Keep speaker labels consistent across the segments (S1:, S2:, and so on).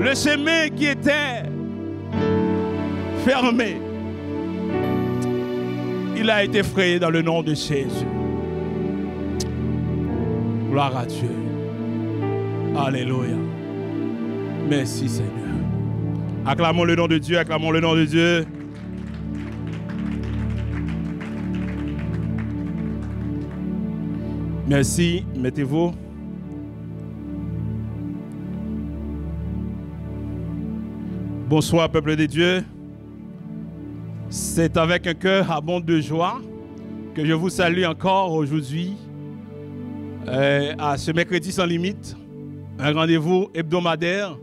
S1: Le chemin qui était fermé, il a été frayé dans le nom de Jésus. Gloire à Dieu. Alléluia. Merci Seigneur. Acclamons le nom de Dieu, acclamons le nom de Dieu. Merci, mettez-vous. Bonsoir peuple de Dieu. C'est avec un cœur abondant de joie que je vous salue encore aujourd'hui à ce mercredi sans limite, un rendez-vous hebdomadaire,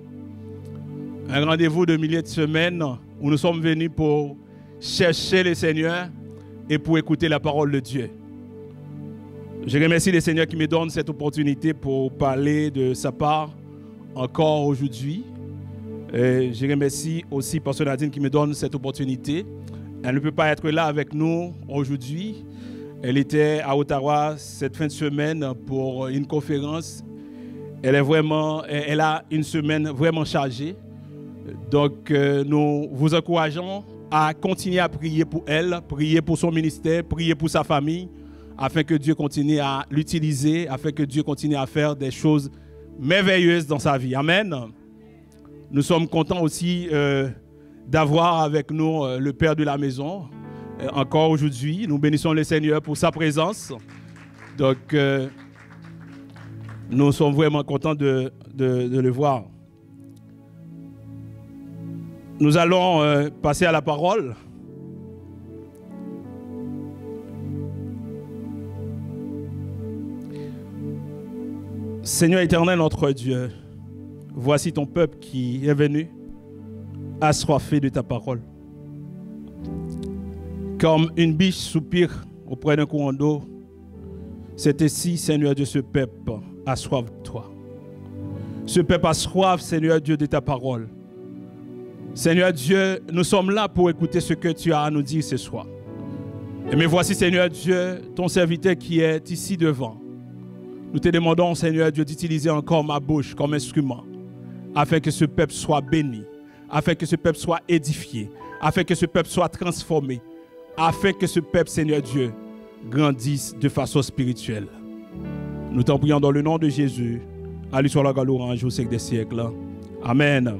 S1: un rendez-vous de milieu de semaine où nous sommes venus pour chercher le Seigneur et pour écouter la parole de Dieu. Je remercie le Seigneur qui me donne cette opportunité pour parler de sa part encore aujourd'hui. Je remercie aussi Pasteur Nadine qui me donne cette opportunité. Elle ne peut pas être là avec nous aujourd'hui. Elle était à Ottawa cette fin de semaine pour une conférence. Elle a une semaine vraiment chargée. Donc, nous vous encourageons à continuer à prier pour elle, prier pour son ministère, prier pour sa famille, afin que Dieu continue à l'utiliser, afin que Dieu continue à faire des choses merveilleuses dans sa vie. Amen. Nous sommes contents aussi d'avoir avec nous le Père de la maison. Encore aujourd'hui, nous bénissons le Seigneur pour sa présence. Donc, nous sommes vraiment contents de le voir. Nous allons passer à la parole. Seigneur éternel, notre Dieu, voici ton peuple qui est venu assoiffé de ta parole. Comme une biche soupire auprès d'un courant d'eau, c'est ainsi, Seigneur Dieu, ce peuple a soif de toi. Ce peuple a soif, Seigneur Dieu, de ta parole. Seigneur Dieu, nous sommes là pour écouter ce que tu as à nous dire ce soir. Et mais voici, Seigneur Dieu, ton serviteur qui est ici devant. Nous te demandons, Seigneur Dieu, d'utiliser encore ma bouche comme instrument, afin que ce peuple soit béni, afin que ce peuple soit édifié, afin que ce peuple soit transformé, afin que ce peuple, Seigneur Dieu, grandisse de façon spirituelle. Nous t'en prions dans le nom de Jésus. À lui soit la gloire en jour siècle des siècles. Amen.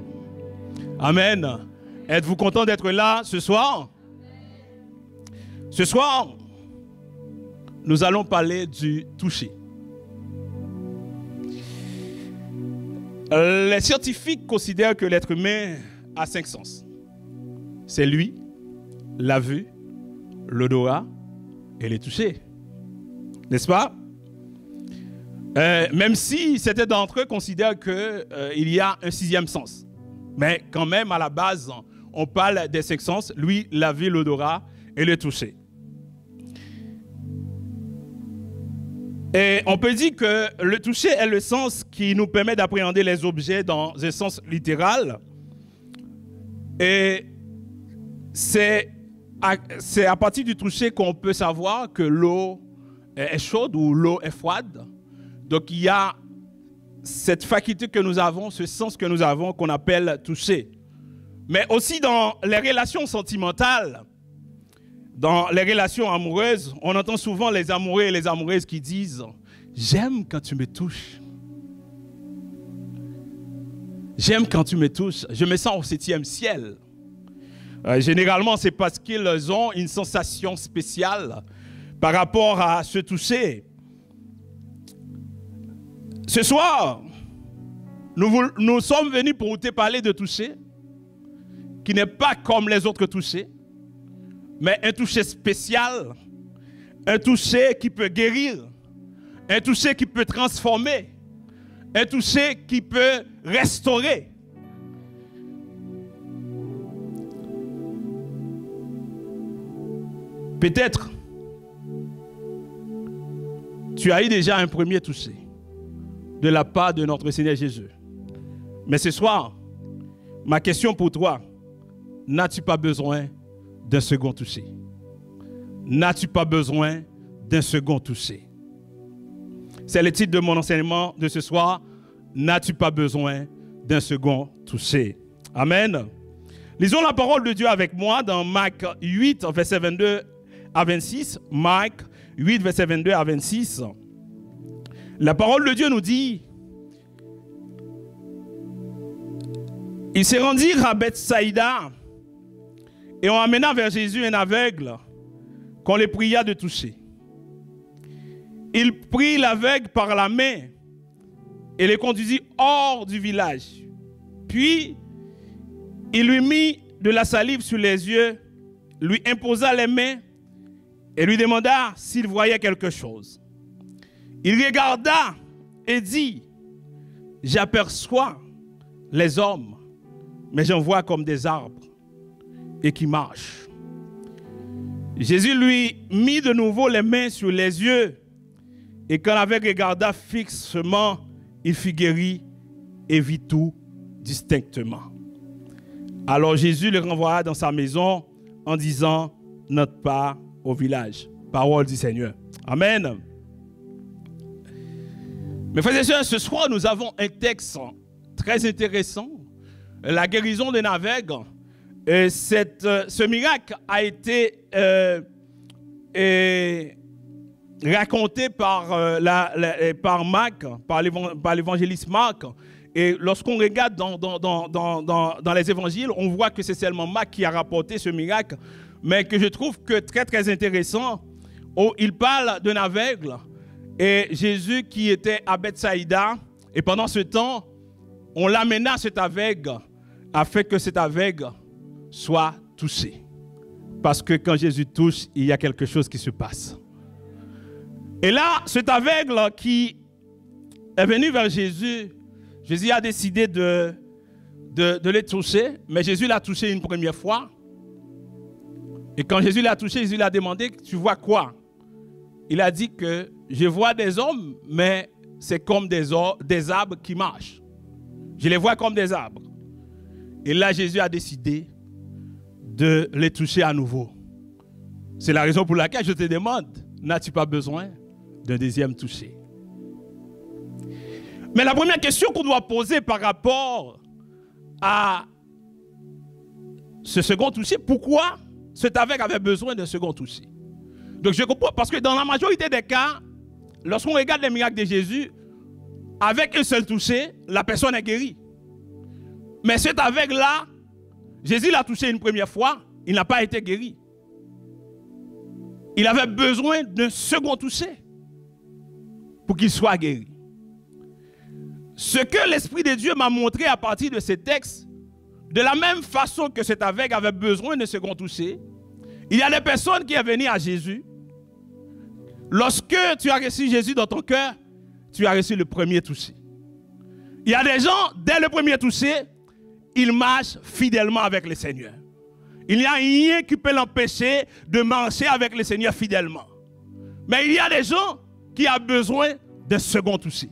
S1: Amen. Êtes-vous content d'être là ce soir? Ce soir, nous allons parler du toucher. Les scientifiques considèrent que l'être humain a 5 sens. C'est lui, la vue, l'odorat et les toucher. N'est-ce pas? Même si certains d'entre eux considèrent qu'il y a un 6e sens. Mais quand même, à la base, on parle des 5 sens, lui, la vue, l'odorat et le toucher. Et on peut dire que le toucher est le sens qui nous permet d'appréhender les objets dans un sens littéral. Et c'est à partir du toucher qu'on peut savoir que l'eau est chaude ou l'eau est froide. Donc il y a cette faculté que nous avons, ce sens que nous avons qu'on appelle toucher. Mais aussi dans les relations sentimentales, dans les relations amoureuses, on entend souvent les amoureux et les amoureuses qui disent « J'aime quand tu me touches. J'aime quand tu me touches. Je me sens au 7e ciel. » Généralement, c'est parce qu'ils ont une sensation spéciale par rapport à se toucher. Ce soir, nous sommes venus pour te parler de toucher, qui n'est pas comme les autres touchés, mais un toucher spécial, un toucher qui peut guérir, un toucher qui peut transformer, un toucher qui peut restaurer. Peut-être, tu as eu déjà un premier toucher de la part de notre Seigneur Jésus. Mais ce soir, ma question pour toi, n'as-tu pas besoin d'un second toucher? N'as-tu pas besoin d'un second toucher? C'est le titre de mon enseignement de ce soir. N'as-tu pas besoin d'un second toucher. Amen. Lisons la parole de Dieu avec moi dans Marc 8, verset 22 à 26. Marc 8, verset 22 à 26. La parole de Dieu nous dit: ils se rendirent à Bethsaïda et on amena vers Jésus un aveugle qu'on les pria de toucher. Il prit l'aveugle par la main et le conduisit hors du village. Puis, il lui mit de la salive sur les yeux, lui imposa les mains et lui demanda s'il voyait quelque chose. Il regarda et dit: j'aperçois les hommes, mais j'en vois comme des arbres et qui marchent. Jésus lui mit de nouveau les mains sur les yeux et quand l'aveugle regarda fixement, il fut guéri et vit tout distinctement. Alors Jésus le renvoya dans sa maison en disant: n'entre pas au village. Parole du Seigneur. Amen. Mes frères et sœurs, ce soir nous avons un texte très intéressant. La guérison d'un aveugle. Ce miracle a été raconté par Marc, par l'évangéliste Marc. Et lorsqu'on regarde dans les évangiles, on voit que c'est seulement Marc qui a rapporté ce miracle, mais que je trouve que très très intéressant. Il parle d'un aveugle et Jésus qui était à Bethsaïda, et pendant ce temps, on l'amena à cet aveugle afin que cet aveugle soit touché. Parce que quand Jésus touche, il y a quelque chose qui se passe. Et là, cet aveugle qui est venu vers Jésus, Jésus a décidé de le toucher, mais Jésus l'a touché une première fois. Et quand Jésus l'a touché, Jésus lui a demandé: tu vois quoi? Il a dit que je vois des hommes, mais c'est comme des arbres qui marchent. Je les vois comme des arbres. Et là, Jésus a décidé de les toucher à nouveau. C'est la raison pour laquelle je te demande: n'as-tu pas besoin d'un deuxième toucher? Mais la première question qu'on doit poser par rapport à ce second toucher, pourquoi cet aveugle avait besoin d'un second toucher? Donc je comprends, parce que dans la majorité des cas, lorsqu'on regarde les miracles de Jésus, avec un seul toucher, la personne est guérie. Mais cet aveugle-là, Jésus l'a touché une première fois, il n'a pas été guéri. Il avait besoin d'un second toucher pour qu'il soit guéri. Ce que l'Esprit de Dieu m'a montré à partir de ces textes, de la même façon que cet aveugle avait besoin d'un second toucher, il y a des personnes qui sont venues à Jésus. Lorsque tu as reçu Jésus dans ton cœur, tu as reçu le premier toucher. Il y a des gens, dès le premier toucher, ils marchent fidèlement avec le Seigneur. Il n'y a rien qui peut l'empêcher de marcher avec le Seigneur fidèlement. Mais il y a des gens qui ont besoin d'un second toucher.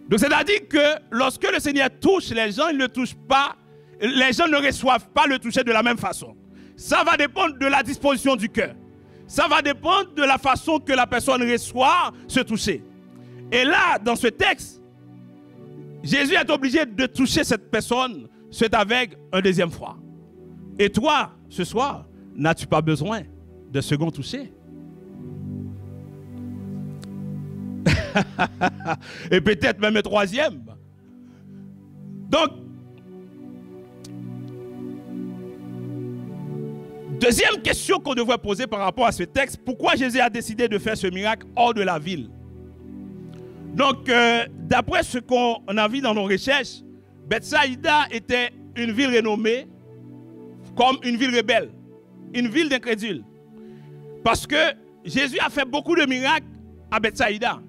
S1: Donc c'est-à-dire que lorsque le Seigneur touche les gens, ils ne touchent pas, les gens ne reçoivent pas le toucher de la même façon. Ça va dépendre de la disposition du cœur. Ça va dépendre de la façon que la personne reçoit ce toucher. Et là, dans ce texte, Jésus est obligé de toucher cette personne, cet aveugle, une deuxième fois. Et toi, ce soir, n'as-tu pas besoin de second toucher? Et peut-être même un troisième. Donc, deuxième question qu'on devrait poser par rapport à ce texte: pourquoi Jésus a décidé de faire ce miracle hors de la ville? Donc, d'après ce qu'on a vu dans nos recherches, Bethsaïda était une ville renommée comme une ville rebelle, une ville d'incrédules. Parce que Jésus a fait beaucoup de miracles à Bethsaïda.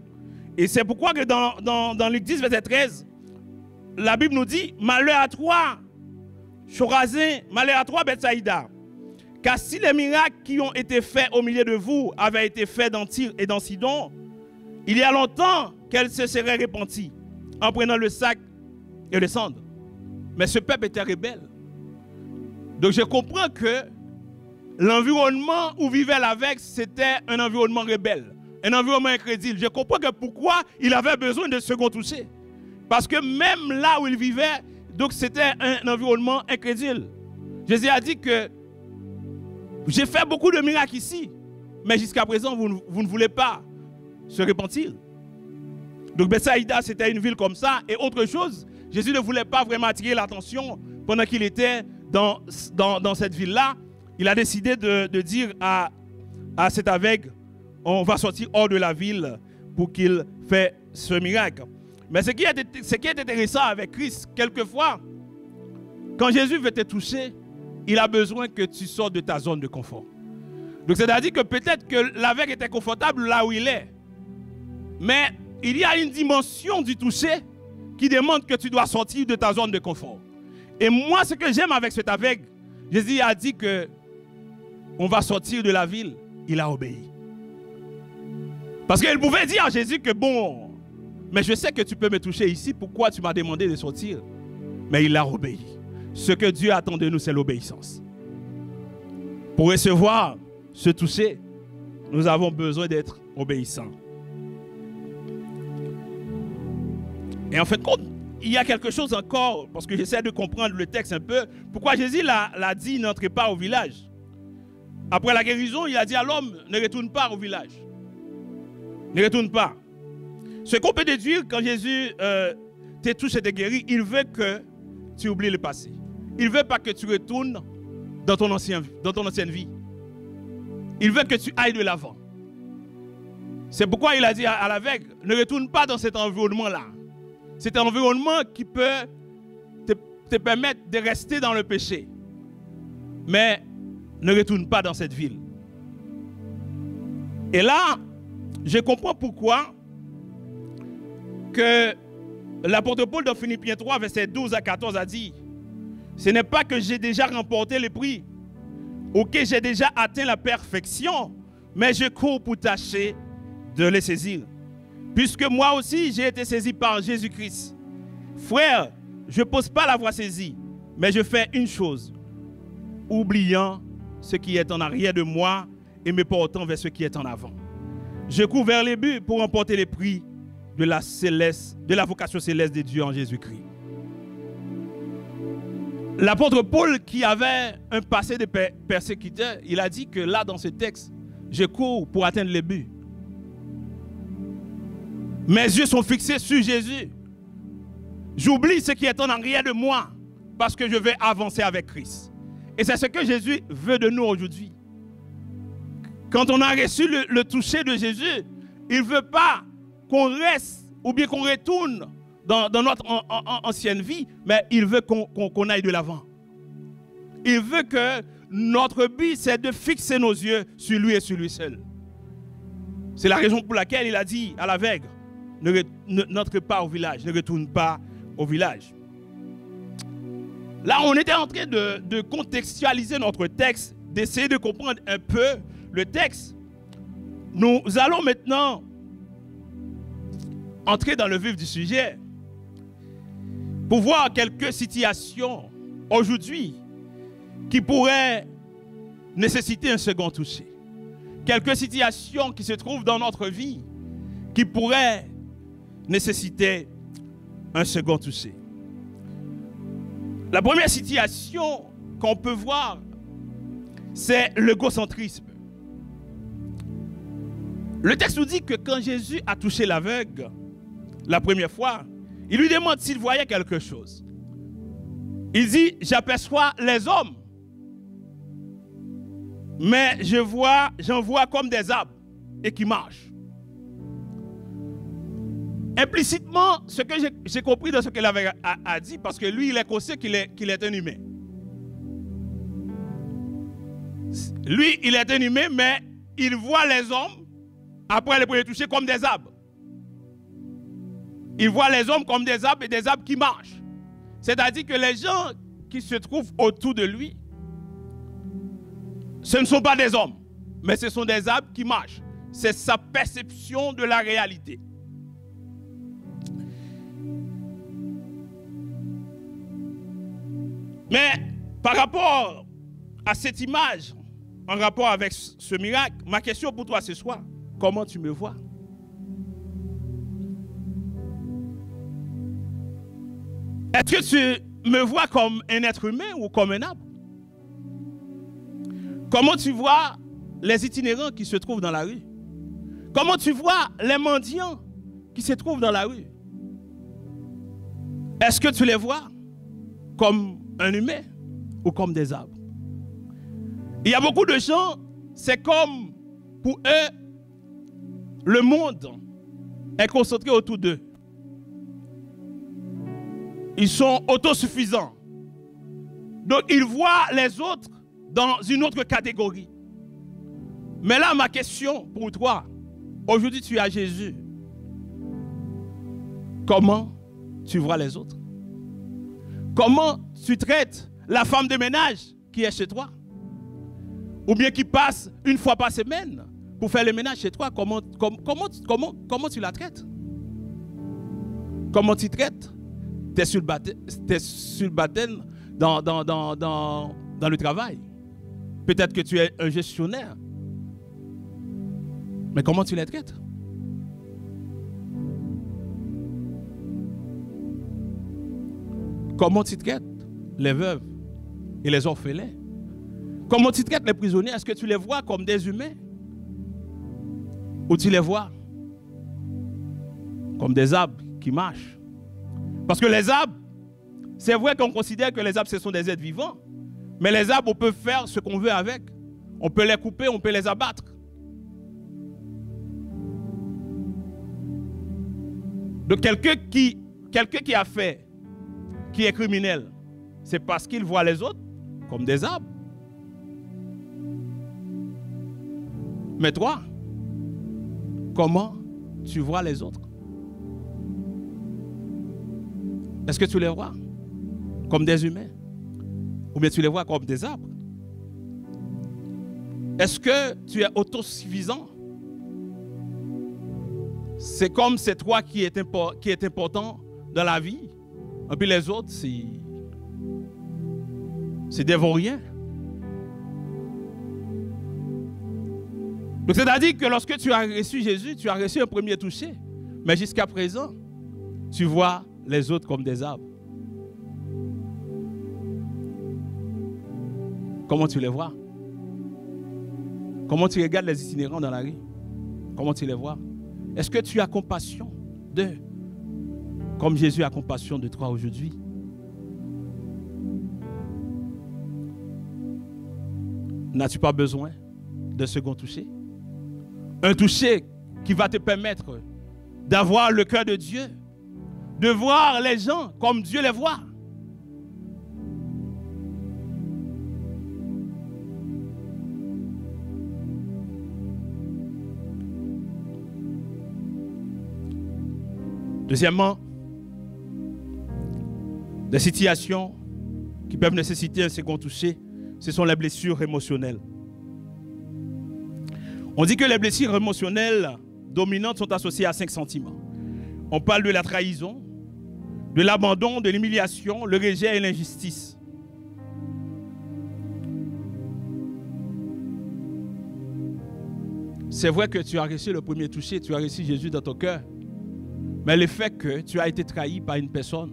S1: Et c'est pourquoi que dans Luc 10, verset 13, la Bible nous dit: malheur à toi, Chorazin, malheur à toi, Bethsaïda. Car si les miracles qui ont été faits au milieu de vous avaient été faits dans Tyr et dans Sidon, il y a longtemps qu'elle se serait repentie en prenant le sac et le cendre. Mais ce peuple était rebelle. Donc je comprends que l'environnement où vivait l'aveugle, c'était un environnement rebelle, un environnement incrédule. Je comprends que pourquoi il avait besoin de second toucher. Parce que même là où il vivait, donc c'était un environnement incrédule. Jésus a dit que j'ai fait beaucoup de miracles ici, mais jusqu'à présent, vous ne voulez pas se repentir. Donc Bethsaïda, c'était une ville comme ça. Et autre chose, Jésus ne voulait pas vraiment attirer l'attention pendant qu'il était dans cette ville-là. Il a décidé de dire à cet aveugle, on va sortir hors de la ville pour qu'il fasse ce miracle. Mais ce qui est intéressant avec Christ, quelquefois, quand Jésus veut te toucher, il a besoin que tu sortes de ta zone de confort. Donc c'est-à-dire que peut-être que l'aveugle était confortable là où il est. Mais il y a une dimension du toucher qui demande que tu dois sortir de ta zone de confort. Et moi, ce que j'aime avec cet aveugle, Jésus a dit que on va sortir de la ville. Il a obéi. Parce qu'il pouvait dire à Jésus que bon, mais je sais que tu peux me toucher ici, pourquoi tu m'as demandé de sortir? Mais il a obéi. Ce que Dieu attend de nous, c'est l'obéissance. Pour recevoir ce toucher, nous avons besoin d'être obéissants. Et en fait, il y a quelque chose encore, parce que j'essaie de comprendre le texte un peu, pourquoi Jésus l'a dit, n'entrez pas au village. Après la guérison, il a dit à l'homme, ne retourne pas au village. Ne retourne pas. Ce qu'on peut déduire quand Jésus te touche et te guérit, il veut que tu oublies le passé. Il ne veut pas que tu retournes dans ton ancienne vie. Il veut que tu ailles de l'avant. C'est pourquoi il a dit à l'aveugle, ne retourne pas dans cet environnement-là. C'est un environnement qui peut te permettre de rester dans le péché. Mais ne retourne pas dans cette ville. Et là, je comprends pourquoi que l'apôtre Paul dans Philippiens 3, versets 12 à 14 a dit, ce n'est pas que j'ai déjà remporté le prix ou que j'ai déjà atteint la perfection, mais je cours pour tâcher de les saisir. Puisque moi aussi, j'ai été saisi par Jésus-Christ. Frère, je ne pose pas la voie saisie, mais je fais une chose, oubliant ce qui est en arrière de moi et me portant vers ce qui est en avant. Je cours vers les buts pour remporter les prix de la vocation céleste de Dieu en Jésus-Christ. L'apôtre Paul, qui avait un passé de persécuteur, il a dit que là, dans ce texte, je cours pour atteindre les buts. Mes yeux sont fixés sur Jésus. J'oublie ce qui est en arrière de moi parce que je vais avancer avec Christ. Et c'est ce que Jésus veut de nous aujourd'hui. Quand on a reçu le toucher de Jésus, il ne veut pas qu'on reste ou bien qu'on retourne dans notre ancienne vie, mais il veut qu'on aille de l'avant. Il veut que notre but, c'est de fixer nos yeux sur lui et sur lui seul. C'est la raison pour laquelle il a dit à l'aveugle, n'entre pas au village, ne retourne pas au village. Là, on était en train de contextualiser notre texte, d'essayer de comprendre un peu le texte. Nous allons maintenant entrer dans le vif du sujet pour voir quelques situations aujourd'hui qui pourraient nécessiter un second toucher. Quelques situations qui se trouvent dans notre vie qui pourraient nécessiter un second toucher. La première situation qu'on peut voir, c'est l'égocentrisme. Le texte nous dit que quand Jésus a touché l'aveugle la première fois, il lui demande s'il voyait quelque chose. Il dit, j'aperçois les hommes, mais j'en vois comme des arbres et qui marchent. Implicitement, ce que j'ai compris de ce qu'il avait a dit, parce que lui, il est conscient qu'il est un humain. Lui, il est un humain, mais il voit les hommes, après les premiers toucher, comme des arbres. Il voit les hommes comme des arbres et des arbres qui marchent. C'est-à-dire que les gens qui se trouvent autour de lui, ce ne sont pas des hommes, mais ce sont des arbres qui marchent. C'est sa perception de la réalité. Mais par rapport à cette image, en rapport avec ce miracle, ma question pour toi ce soir, comment tu me vois? Est-ce que tu me vois comme un être humain ou comme un arbre? Comment tu vois les itinérants qui se trouvent dans la rue? Comment tu vois les mendiants qui se trouvent dans la rue? Est-ce que tu les vois comme un humain ou comme des arbres? Il y a beaucoup de gens, c'est comme pour eux, le monde est concentré autour d'eux. Ils sont autosuffisants. Donc ils voient les autres dans une autre catégorie. Mais là, ma question pour toi, aujourd'hui tu as Jésus. Comment tu vois les autres? Comment tu traites la femme de ménage qui est chez toi? Ou bien qui passe une fois par semaine pour faire le ménage chez toi? Comment tu la traites? Comment tu traites tes subalternes dans le travail? Peut-être que tu es un gestionnaire. Mais comment tu les traites? Comment tu traites les veuves et les orphelins? Comment tu traites les prisonniers? Est-ce que tu les vois comme des humains? Ou tu les vois comme des arbres qui marchent? Parce que les arbres, c'est vrai qu'on considère que les arbres, ce sont des êtres vivants. Mais les arbres, on peut faire ce qu'on veut avec. On peut les couper, on peut les abattre. Donc quelqu'un qui a fait, qui est criminel, c'est parce qu'il voit les autres comme des arbres. Mais toi, comment tu vois les autres? Est-ce que tu les vois comme des humains? Ou bien tu les vois comme des arbres? Est-ce que tu es autosuffisant? C'est comme c'est toi qui est important dans la vie. Et puis les autres, c'est des vauriens. Donc c'est-à-dire que lorsque tu as reçu Jésus, tu as reçu un premier toucher. Mais jusqu'à présent, tu vois les autres comme des arbres. Comment tu les vois? Comment tu regardes les itinérants dans la rue? Comment tu les vois? Est-ce que tu as compassion d'eux comme Jésus a compassion de toi aujourd'hui? N'as-tu pas besoin d'un second toucher? Un toucher qui va te permettre d'avoir le cœur de Dieu, de voir les gens comme Dieu les voit. Deuxièmement, des situations qui peuvent nécessiter un second toucher, ce sont les blessures émotionnelles. On dit que les blessures émotionnelles dominantes sont associées à 5 sentiments. On parle de la trahison, de l'abandon, de l'humiliation, le rejet et l'injustice. C'est vrai que tu as reçu le premier toucher, tu as reçu Jésus dans ton cœur. Mais le fait que tu as été trahi par une personne,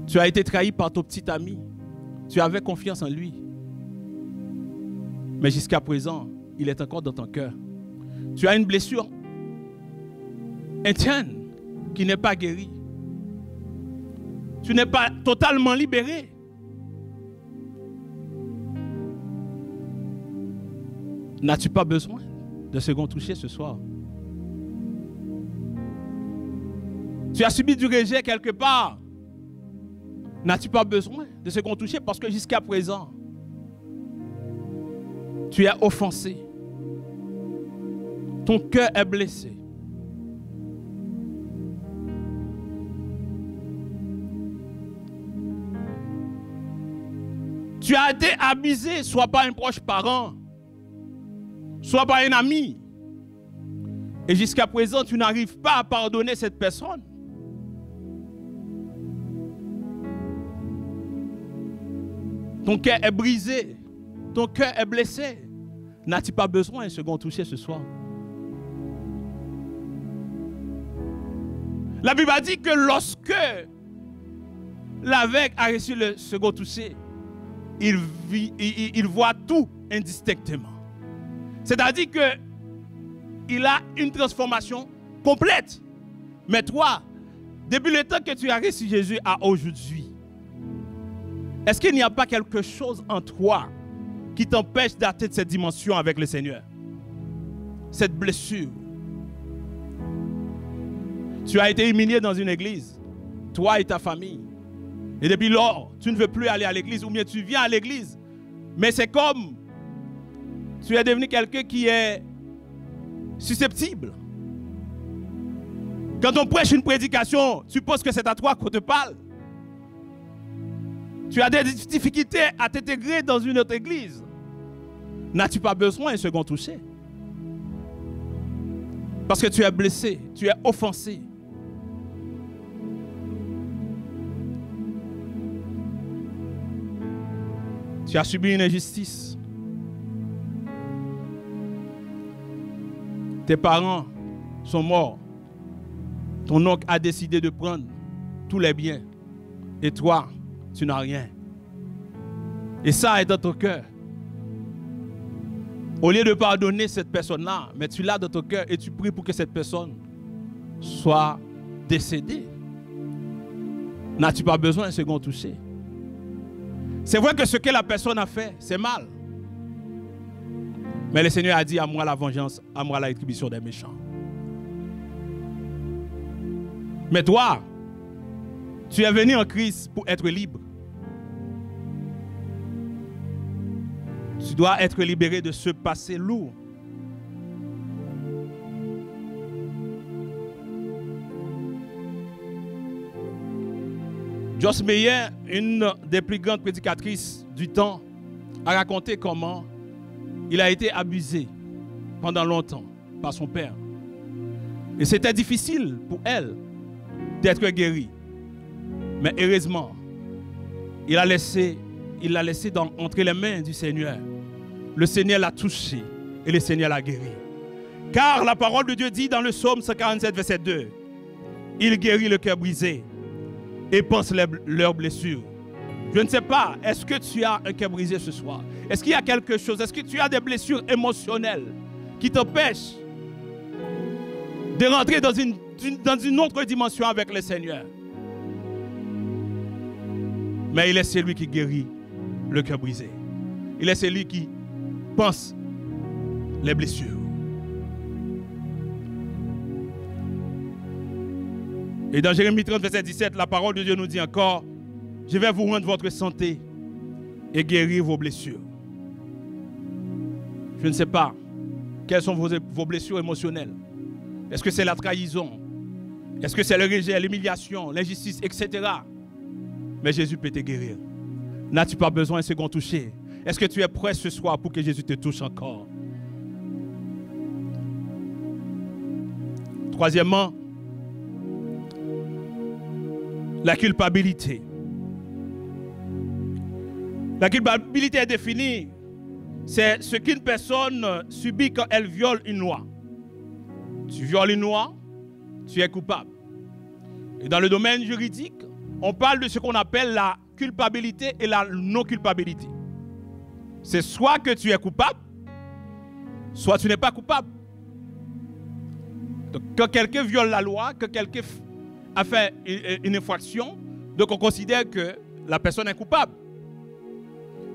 S1: tu as été trahi par ton petit ami, tu avais confiance en lui. Mais jusqu'à présent, il est encore dans ton cœur. Tu as une blessure interne qui n'est pas guérie. Tu n'es pas totalement libéré. N'as-tu pas besoin de second toucher ce soir? Tu as subi du rejet quelque part. N'as-tu pas besoin de second toucher? Parce que jusqu'à présent, tu es offensé. Ton cœur est blessé. Tu as été abusé, soit par un proche parent, soit par un ami. Et jusqu'à présent, tu n'arrives pas à pardonner cette personne. Ton cœur est brisé. Ton cœur est blessé. N'as-tu pas besoin d'un second toucher ce soir? La Bible a dit que lorsque l'aveugle a reçu le second toucher, il voit tout indistinctement. C'est-à-dire qu'il a une transformation complète. Mais toi, depuis le temps que tu as reçu Jésus à aujourd'hui, est-ce qu'il n'y a pas quelque chose en toi qui t'empêche d'atteindre cette dimension avec le Seigneur? Cette blessure. Tu as été humilié dans une église, toi et ta famille. Et depuis lors, tu ne veux plus aller à l'église, ou bien tu viens à l'église. Mais c'est comme tu es devenu quelqu'un qui est susceptible. Quand on prêche une prédication, tu penses que c'est à toi qu'on te parle. Tu as des difficultés à t'intégrer dans une autre église. N'as-tu pas besoin d'un second toucher? Parce que tu es blessé, tu es offensé. Tu as subi une injustice. Tes parents sont morts. Ton oncle a décidé de prendre tous les biens. Et toi, tu n'as rien. Et ça est dans ton cœur. Au lieu de pardonner cette personne-là, mais tu l'as dans ton cœur et tu pries pour que cette personne soit décédée. N'as-tu pas besoin d'un second toucher? C'est vrai que ce que la personne a fait, c'est mal. Mais le Seigneur a dit, à moi la vengeance, à moi la rétribution des méchants. Mais toi, tu es venu en Christ pour être libre. Tu dois être libéré de ce passé lourd. Joyce Meyer, une des plus grandes prédicatrices du temps, a raconté comment il a été abusé pendant longtemps par son père. Et c'était difficile pour elle d'être guérie. Mais heureusement, il l'a laissé entre les mains du Seigneur. Le Seigneur l'a touché et le Seigneur l'a guéri. Car la parole de Dieu dit dans le psaume 147, verset 2, « Il guérit le cœur brisé et pense leurs blessures. » Je ne sais pas, est-ce que tu as un cœur brisé ce soir? Est-ce qu'il y a quelque chose? Est-ce que tu as des blessures émotionnelles qui t'empêchent de rentrer dans une autre dimension avec le Seigneur? Mais il est celui qui guérit le cœur brisé. Il est celui qui pense les blessures. Et dans Jérémie 30, verset 17, la parole de Dieu nous dit encore, « Je vais vous rendre votre santé et guérir vos blessures. » Je ne sais pas quelles sont vos blessures émotionnelles. Est-ce que c'est la trahison? Est-ce que c'est le rejet, l'humiliation, l'injustice, etc.? Mais Jésus peut te guérir. N'as-tu pas besoin d'un second toucher? Est-ce que tu es prêt ce soir pour que Jésus te touche encore? Troisièmement, la culpabilité. La culpabilité est définie, c'est ce qu'une personne subit quand elle viole une loi. Tu violes une loi, tu es coupable. Et dans le domaine juridique, on parle de ce qu'on appelle la culpabilité et la non-culpabilité. C'est soit que tu es coupable, soit tu n'es pas coupable. Donc, quand quelqu'un viole la loi, quand quelqu'un a fait une infraction, donc on considère que la personne est coupable.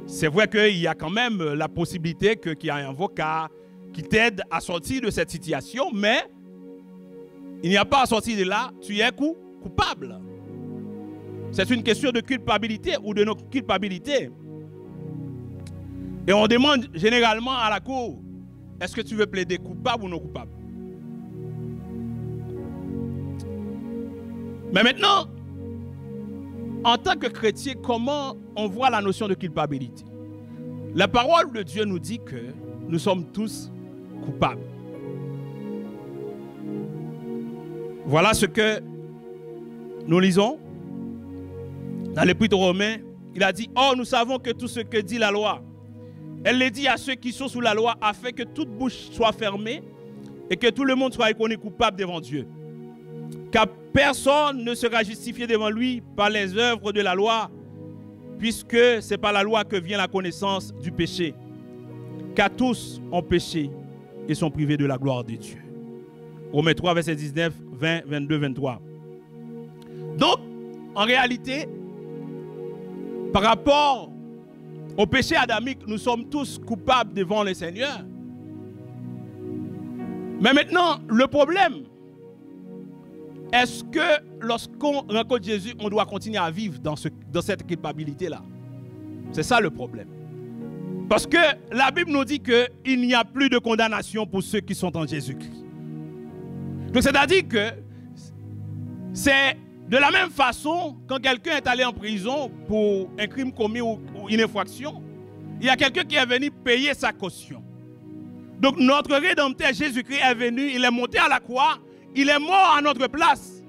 S1: C'est vrai qu'il y a quand même la possibilité qu'il y ait un avocat qui t'aide à sortir de cette situation, mais il n'y a pas à sortir de là, tu es coupable. C'est une question de culpabilité ou de non-culpabilité. Et on demande généralement à la cour, est-ce que tu veux plaider coupable ou non coupable? Mais maintenant, en tant que chrétien, comment on voit la notion de culpabilité? La parole de Dieu nous dit que nous sommes tous coupables. Voilà ce que nous lisons dans l'Épître aux Romains. Il a dit, « Or, nous savons que tout ce que dit la loi, elle le dit à ceux qui sont sous la loi, afin que toute bouche soit fermée et que tout le monde soit reconnu coupable devant Dieu. Car personne ne sera justifié devant lui par les œuvres de la loi, puisque c'est par la loi que vient la connaissance du péché. Car tous ont péché et sont privés de la gloire de Dieu. Romains 3, verset 19, 20, 22, 23. Donc, en réalité, par rapport au péché adamique, nous sommes tous coupables devant le Seigneur. Mais maintenant, le problème, est-ce que lorsqu'on rencontre Jésus, on doit continuer à vivre dans cette culpabilité-là? C'est ça le problème. Parce que la Bible nous dit qu'il n'y a plus de condamnation pour ceux qui sont en Jésus-Christ. Donc c'est-à-dire que c'est de la même façon, quand quelqu'un est allé en prison pour un crime commis ou une infraction, il y a quelqu'un qui est venu payer sa caution. Donc notre Rédempteur Jésus-Christ est venu, il est monté à la croix, il est mort à notre place.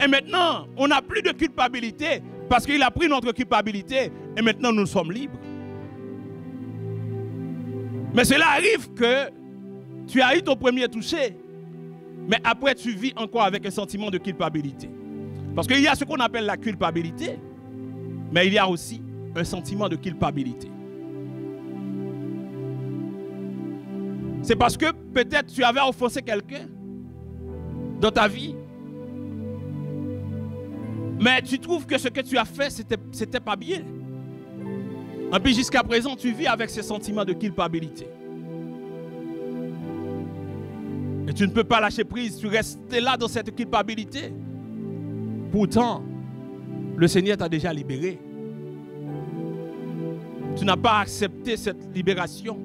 S1: Et maintenant, on n'a plus de culpabilité parce qu'il a pris notre culpabilité et maintenant nous sommes libres. Mais cela arrive que tu as eu ton premier toucher, mais après tu vis encore avec un sentiment de culpabilité. Parce qu'il y a ce qu'on appelle la culpabilité, mais il y a aussi un sentiment de culpabilité. C'est parce que peut-être tu avais offensé quelqu'un dans ta vie, mais tu trouves que ce que tu as fait, c'était pas bien. Et puis jusqu'à présent, tu vis avec ce sentiment de culpabilité. Et tu ne peux pas lâcher prise, tu restes là dans cette culpabilité. Pourtant, le Seigneur t'a déjà libéré. Tu n'as pas accepté cette libération.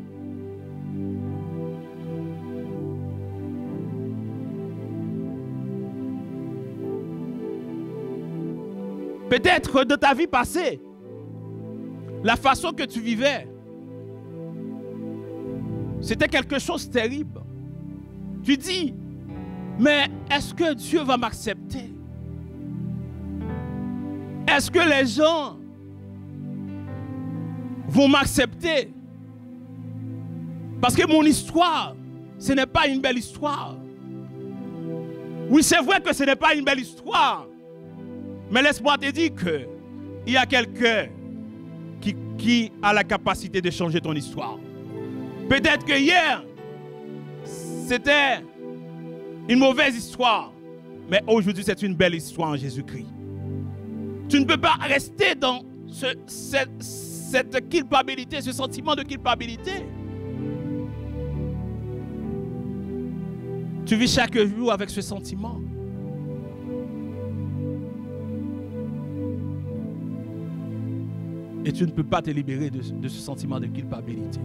S1: Peut-être de ta vie passée, la façon que tu vivais, c'était quelque chose de terrible. Tu dis, mais est-ce que Dieu va m'accepter? Est-ce que les gens vont m'accepter? Parce que mon histoire, ce n'est pas une belle histoire. Oui, c'est vrai que ce n'est pas une belle histoire. Mais laisse-moi te dire qu'il y a quelqu'un qui a la capacité de changer ton histoire. Peut-être que hier, c'était une mauvaise histoire. Mais aujourd'hui, c'est une belle histoire en Jésus-Christ. Tu ne peux pas rester dans cette culpabilité, ce sentiment de culpabilité. Tu vis chaque jour avec ce sentiment. Et tu ne peux pas te libérer de ce sentiment de culpabilité.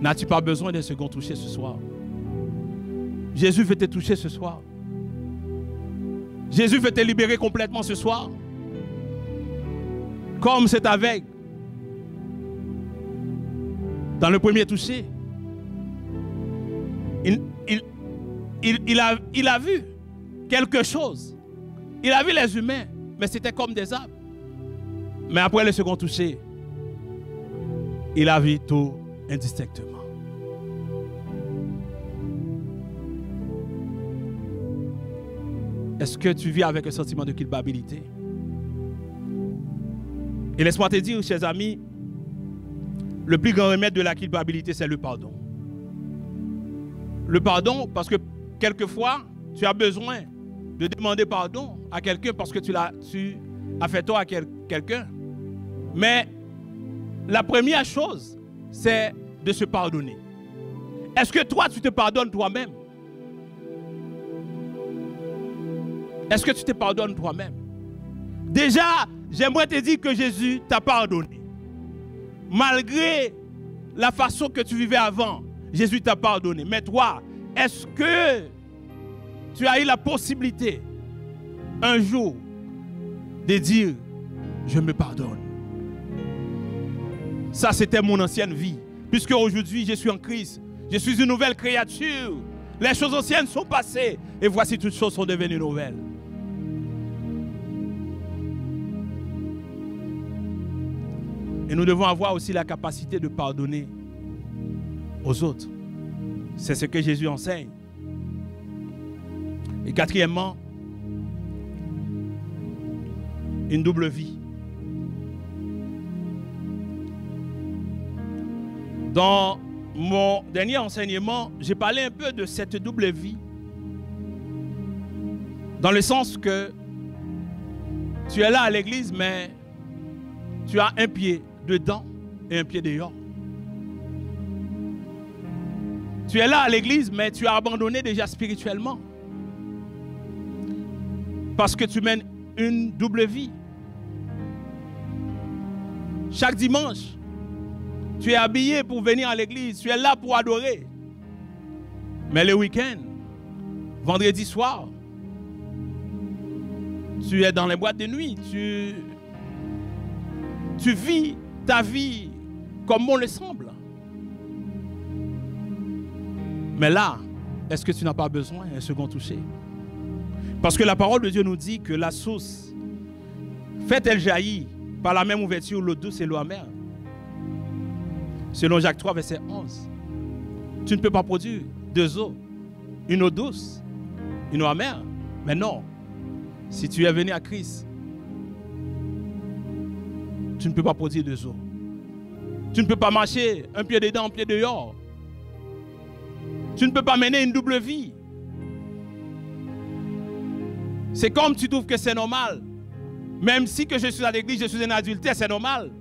S1: N'as-tu pas besoin d'un second toucher ce soir? Jésus veut te toucher ce soir. Jésus veut te libérer complètement ce soir. Comme cet aveugle. Dans le premier toucher. Il a vu quelque chose. Il a vu les humains, mais c'était comme des arbres. Mais après le second toucher, il a vu tout indistinctement. Est-ce que tu vis avec un sentiment de culpabilité? Et laisse-moi te dire, chers amis, le plus grand remède de la culpabilité, c'est le pardon. Le pardon, parce que quelquefois, tu as besoin de demander pardon à quelqu'un parce que tu as fait tort à quelqu'un. Mais la première chose, c'est de se pardonner. Est-ce que toi, tu te pardonnes toi-même? Est-ce que tu te pardonnes toi-même? Déjà, j'aimerais te dire que Jésus t'a pardonné. Malgré la façon que tu vivais avant, Jésus t'a pardonné. Mais toi, est-ce que tu as eu la possibilité un jour de dire, je me pardonne? Ça, c'était mon ancienne vie. Puisque aujourd'hui, je suis en Christ. Je suis une nouvelle créature. Les choses anciennes sont passées. Et voici, toutes choses sont devenues nouvelles. Et nous devons avoir aussi la capacité de pardonner aux autres. C'est ce que Jésus enseigne. Et quatrièmement, une double vie. Dans mon dernier enseignement, j'ai parlé un peu de cette double vie. Dans le sens que tu es là à l'église, mais tu as un pied dedans et un pied dehors. Tu es là à l'église, mais tu as abandonné déjà spirituellement. Parce que tu mènes une double vie. Chaque dimanche, tu es habillé pour venir à l'église, tu es là pour adorer. Mais le week-end, vendredi soir, tu es dans les boîtes de nuit, tu vis ta vie comme bon le semble. Mais là, est-ce que tu n'as pas besoin d'un second toucher? Parce que la parole de Dieu nous dit que la source, fait-elle jaillir par la même ouverture l'eau douce et l'eau amère. Selon Jacques 3, verset 11. Tu ne peux pas produire deux eaux, une eau douce, une eau amère. Mais non, si tu es venu à Christ, tu ne peux pas produire deux eaux. Tu ne peux pas marcher un pied dedans, un pied dehors. Tu ne peux pas mener une double vie. C'est comme tu trouves que c'est normal. Même si que je suis à l'église, je suis un adultère, c'est normal.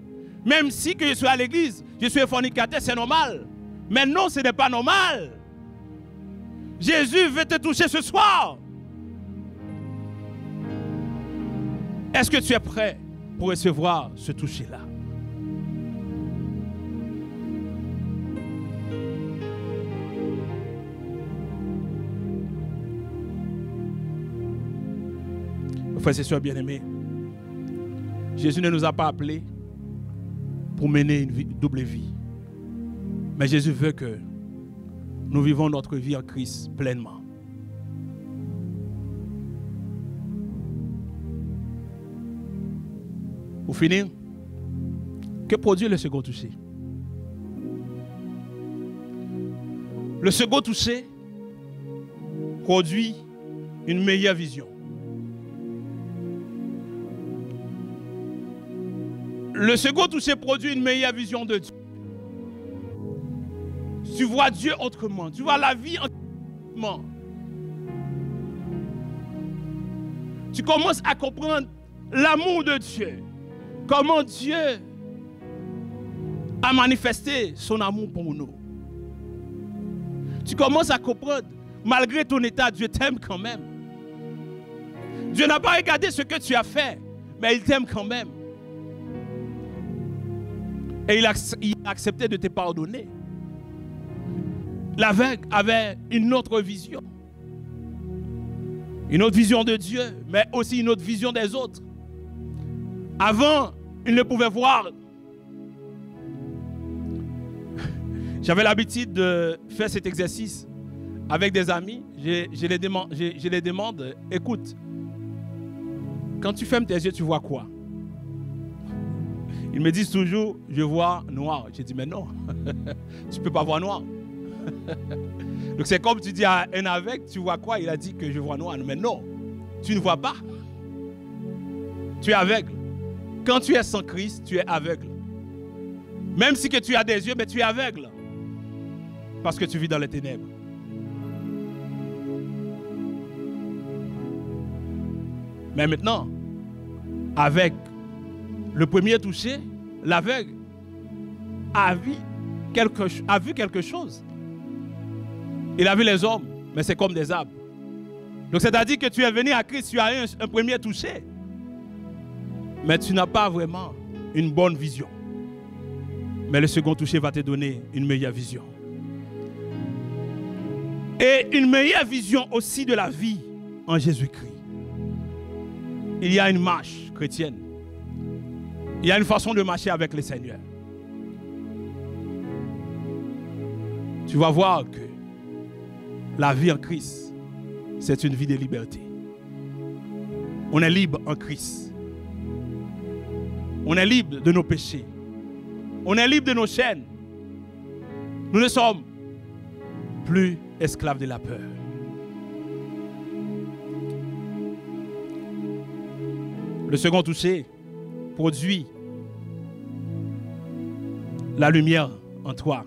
S1: Même si que je suis à l'église, je suis un fornicateur, c'est normal. Mais non, ce n'est pas normal. Jésus veut te toucher ce soir. Est-ce que tu es prêt pour recevoir ce toucher-là? Frères et sœurs bien-aimés, Jésus ne nous a pas appelés pour mener une double vie. Mais Jésus veut que nous vivons notre vie en Christ pleinement. Pour finir, que produit le second toucher? Le second toucher produit une meilleure vision. Le second toucher produit une meilleure vision de Dieu. Tu vois Dieu autrement. Tu vois la vie autrement. Tu commences à comprendre l'amour de Dieu. Comment Dieu a manifesté son amour pour nous. Tu commences à comprendre, malgré ton état, Dieu t'aime quand même. Dieu n'a pas regardé ce que tu as fait, mais il t'aime quand même. Et il a accepté de te pardonner. L'aveugle avait une autre vision. Une autre vision de Dieu, mais aussi une autre vision des autres. Avant, il ne pouvait voir. J'avais l'habitude de faire cet exercice avec des amis. Je les demande, écoute, quand tu fermes tes yeux, tu vois quoi? Ils me disent toujours, je vois noir. Je dis, mais non, tu ne peux pas voir noir. Donc c'est comme tu dis à un aveugle, tu vois quoi? Il a dit que je vois noir. Mais non, tu ne vois pas. Tu es aveugle. Quand tu es sans Christ, tu es aveugle. Même si que tu as des yeux, mais tu es aveugle. Parce que tu vis dans les ténèbres. Mais maintenant, avec le premier touché, l'aveugle a vu quelque chose. Il a vu les hommes, mais c'est comme des arbres. Donc c'est-à-dire que tu es venu à Christ, tu as eu un premier touché. Mais tu n'as pas vraiment une bonne vision. Mais le second touché va te donner une meilleure vision. Et une meilleure vision aussi de la vie en Jésus-Christ. Il y a une marche chrétienne. Il y a une façon de marcher avec le Seigneur. Tu vas voir que la vie en Christ, c'est une vie de liberté. On est libre en Christ. On est libre de nos péchés. On est libre de nos chaînes. Nous ne sommes plus esclaves de la peur. Le second toucher produit la lumière en toi.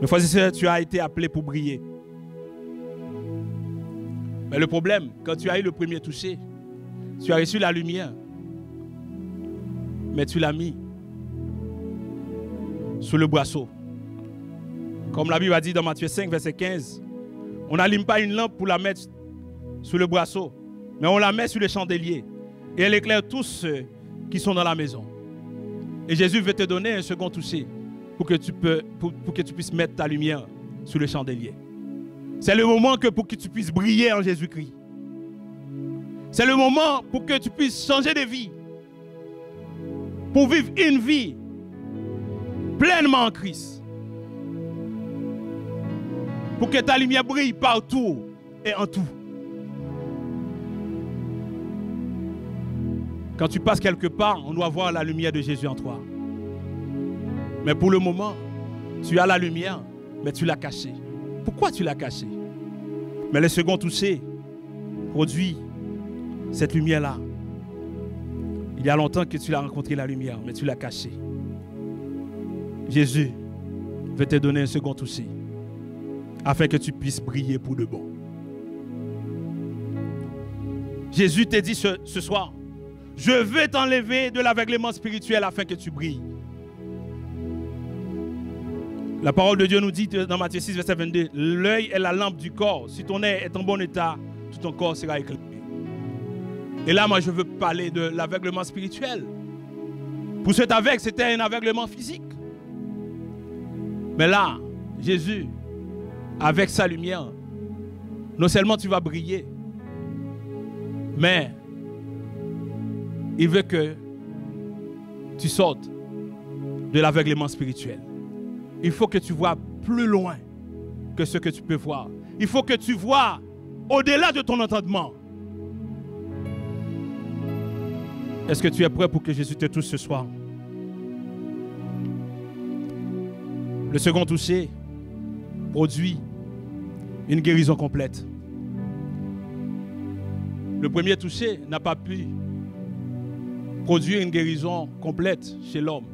S1: Mes frères et sœurs, tu as été appelé pour briller. Mais le problème, quand tu as eu le premier toucher, tu as reçu la lumière, mais tu l'as mis sous le boisseau. Comme la Bible a dit dans Matthieu 5, verset 15, on n'allume pas une lampe pour la mettre sous le boisseau, mais on la met sur le chandelier et elle éclaire tous ceux qui sont dans la maison. Et Jésus veut te donner un second toucher pour que tu puisses mettre ta lumière sous le chandelier. C'est le moment pour que tu puisses briller en Jésus-Christ. C'est le moment pour que tu puisses changer de vie, pour vivre une vie pleinement en Christ. Pour que ta lumière brille partout et en tout. Quand tu passes quelque part, on doit voir la lumière de Jésus en toi. Mais pour le moment, tu as la lumière, mais tu l'as cachée. Pourquoi tu l'as cachée? Mais le second toucher produit cette lumière-là. Il y a longtemps que tu l'as rencontré la lumière, mais tu l'as cachée. Jésus veut te donner un second toucher afin que tu puisses briller pour de bon. Jésus te dit ce soir, je veux t'enlever de l'aveuglement spirituel afin que tu brilles. La parole de Dieu nous dit dans Matthieu 6, verset 22, l'œil est la lampe du corps. Si ton œil est en bon état, tout ton corps sera éclairé. Et là, moi, je veux parler de l'aveuglement spirituel. Pour cet aveugle, c'était un aveuglement physique. Mais là, Jésus, avec sa lumière, non seulement tu vas briller, mais il veut que tu sortes de l'aveuglement spirituel. Il faut que tu vois plus loin que ce que tu peux voir. Il faut que tu vois au-delà de ton entendement. Est-ce que tu es prêt pour que Jésus te touche ce soir? Le second toucher produit une guérison complète. Le premier toucher n'a pas pu produire une guérison complète chez l'homme.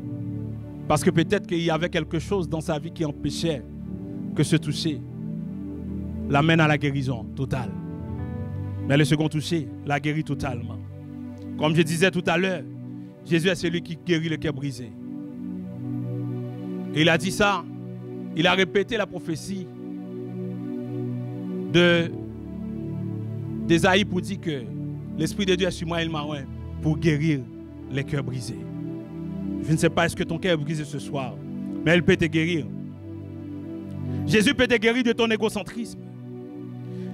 S1: Parce que peut-être qu'il y avait quelque chose dans sa vie qui empêchait que ce toucher l'amène à la guérison totale. Mais le second toucher l'a guéri totalement. Comme je disais tout à l'heure, Jésus est celui qui guérit le cœur brisé. Et il a dit ça, il a répété la prophétie d'Ésaïe pour dire que l'Esprit de Dieu est sur moi, il m'a oint pour guérir les cœurs brisés. Je ne sais pas est-ce que ton cœur est brisé ce soir, mais il peut te guérir. Jésus peut te guérir de ton égocentrisme.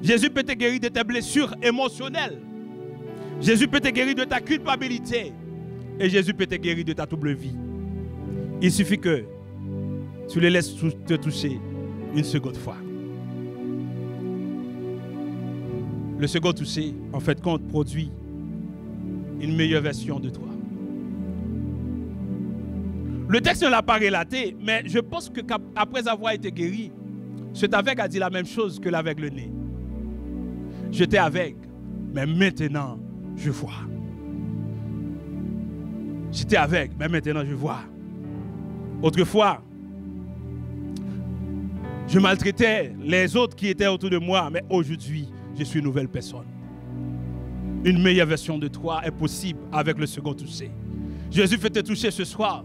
S1: Jésus peut te guérir de tes blessures émotionnelles. Jésus peut te guérir de ta culpabilité. Et Jésus peut te guérir de ta double vie. Il suffit que tu le laisses te toucher une seconde fois. Le second toucher, en fait, compte produit une meilleure version de toi. Le texte ne l'a pas relaté, mais je pense qu'après avoir été guéri, cet aveugle a dit la même chose que l'aveugle né. J'étais aveugle, mais maintenant je vois. J'étais aveugle, mais maintenant je vois. Autrefois, je maltraitais les autres qui étaient autour de moi, mais aujourd'hui, je suis une nouvelle personne. Une meilleure version de toi est possible avec le second toucher. Jésus fait te toucher ce soir.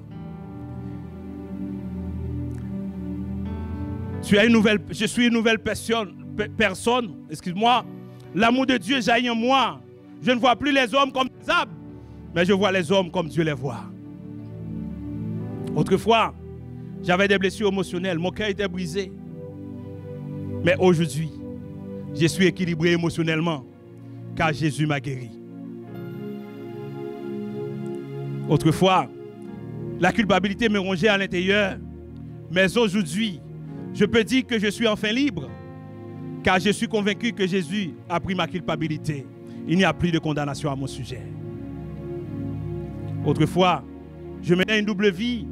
S1: Je suis une nouvelle personne. Excuse-moi. L'amour de Dieu jaillit en moi. Je ne vois plus les hommes comme des arbres, mais je vois les hommes comme Dieu les voit. Autrefois, j'avais des blessures émotionnelles. Mon cœur était brisé. Mais aujourd'hui, je suis équilibré émotionnellement, car Jésus m'a guéri. Autrefois, la culpabilité me rongeait à l'intérieur. Mais aujourd'hui, je peux dire que je suis enfin libre, car je suis convaincu que Jésus a pris ma culpabilité. Il n'y a plus de condamnation à mon sujet. Autrefois, je menais une double vie.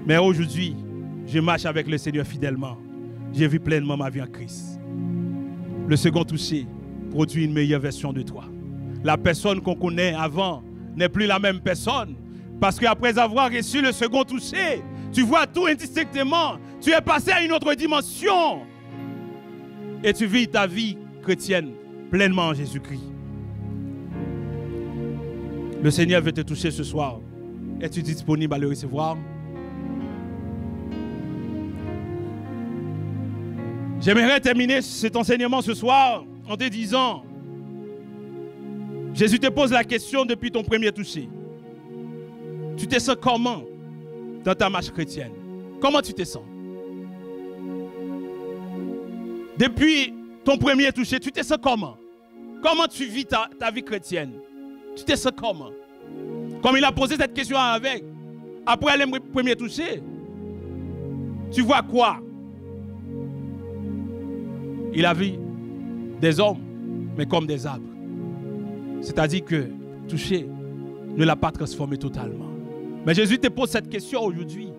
S1: Mais aujourd'hui, je marche avec le Seigneur fidèlement. J'ai vu pleinement ma vie en Christ. Le second toucher produit une meilleure version de toi. La personne qu'on connaît avant n'est plus la même personne. Parce qu'après avoir reçu le second toucher, tu vois tout indistinctement. Tu es passé à une autre dimension. Et tu vis ta vie chrétienne pleinement en Jésus-Christ. Le Seigneur veut te toucher ce soir. Es-tu disponible à le recevoir? J'aimerais terminer cet enseignement ce soir en te disant, Jésus te pose la question depuis ton premier toucher. Tu te sens comment dans ta marche chrétienne? Comment tu te sens? Depuis ton premier toucher, tu te sens comment? Comment tu vis ta vie chrétienne? Tu te sens comment? Comme il a posé cette question avec, après le premier toucher, tu vois quoi? Il a vu des hommes, mais comme des arbres. C'est-à-dire que toucher ne l'a pas transformé totalement. Mais Jésus te pose cette question aujourd'hui.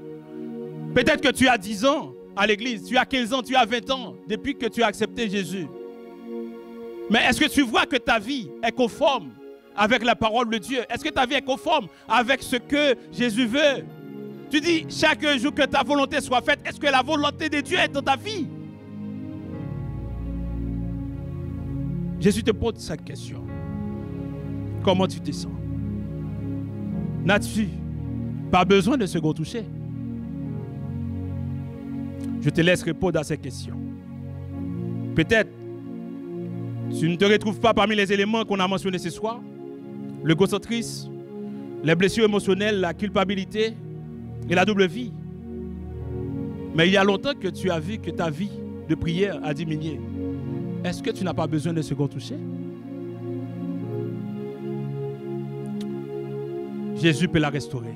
S1: Peut-être que tu as 10 ans à l'église, tu as 15 ans, tu as 20 ans, depuis que tu as accepté Jésus. Mais est-ce que tu vois que ta vie est conforme avec la parole de Dieu? Est-ce que ta vie est conforme avec ce que Jésus veut? Tu dis chaque jour que ta volonté soit faite. Est-ce que la volonté de Dieu est dans ta vie? Jésus te pose cette question. Comment tu te sens? N'as-tu pas besoin de second toucher? Je te laisse répondre à ces questions. Peut-être tu ne te retrouves pas parmi les éléments qu'on a mentionnés ce soir. L'égocentrisme, les blessures émotionnelles, la culpabilité et la double vie. Mais il y a longtemps que tu as vu que ta vie de prière a diminué. Est-ce que tu n'as pas besoin de second toucher? Jésus peut la restaurer.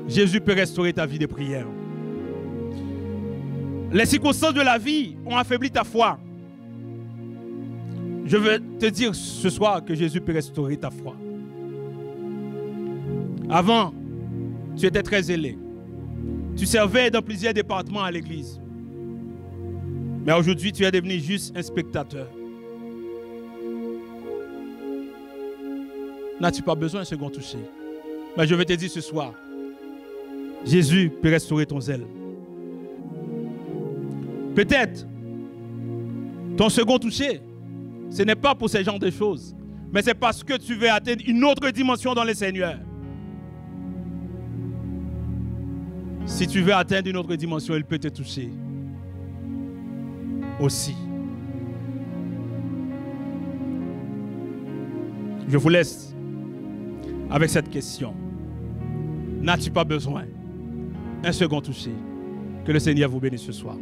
S1: Jésus peut restaurer ta vie de prière. Les circonstances de la vie ont affaibli ta foi. Je veux te dire ce soir que Jésus peut restaurer ta foi. Avant, tu étais très zélé. Tu servais dans plusieurs départements à l'église. Mais aujourd'hui, tu es devenu juste un spectateur. N'as-tu pas besoin d'un second toucher? Mais je vais te dire ce soir, Jésus peut restaurer ton zèle. Peut-être, ton second toucher, ce n'est pas pour ce genre de choses, mais c'est parce que tu veux atteindre une autre dimension dans le Seigneur. Si tu veux atteindre une autre dimension, il peut te toucher aussi. Je vous laisse avec cette question. N'as-tu pas besoin d'un second toucher? Que le Seigneur vous bénisse ce soir.